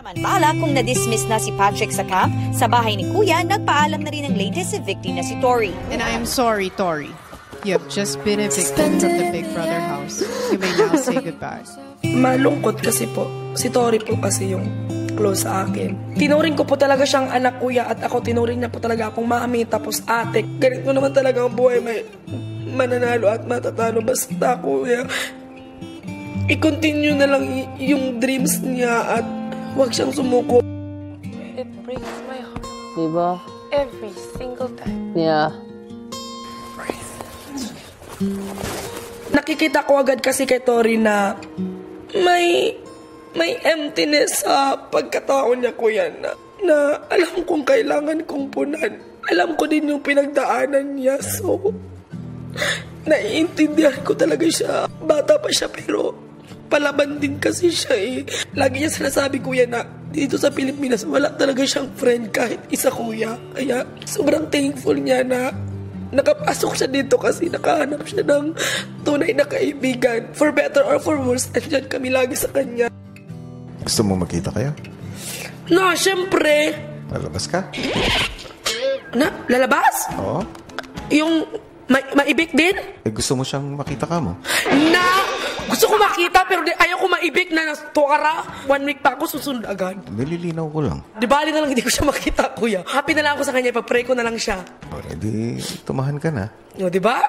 Samantala, kung na-dismiss na si Patrick sa camp, sa bahay ni Kuya, nagpaalam na rin ang latest evictee na si Tori. And I am sorry, Tori. You have just been evicted from the Big Brother house. You may now say goodbye. Malungkot kasi po. Si Tori po kasi yung close sa akin. Tinuring ko po talaga siyang anak, kuya, at ako tinuring niya po talaga akong mami, tapos ate. Ganito naman talaga ang buhay, may mananalo at matatalo. Basta, kuya, i-continue na lang yung dreams niya at huwag siyang sumuko. It breaks my heart. Diba? Every single time. Yeah. Nakikita ko agad kasi kay Tori na may emptiness sa pagkatao niya, kuya, na alam kong kailangan kong punan. Alam ko din yung pinagdaanan niya, so naiintindihan ko talaga siya. Bata pa siya pero palaban din kasi siya eh. Lagi niya sinasabi, kuya, na dito sa Pilipinas wala talaga siyang friend kahit isa, kuya. Kaya sobrang thankful niya na nakapasok siya dito kasi nakahanap siya ng tunay na kaibigan. For better or for worse, andyan kami lagi sa kanya. Gusto mo makita kaya? Na, syempre. Lalabas ka? Na, lalabas? Oo. Yung maibig din? Eh, gusto mo siyang makita ka mo? Na, gusto ko makita pero ayaw ko maibig na tukara. 1 week pa ako susunod agad. Nililinaw ko lang. Di bali na lang hindi ko siya makita, kuya. Happy na lang ako sa kanya, ipag-pray ko na lang siya. O, edi, tumahan ka na. O, di ba?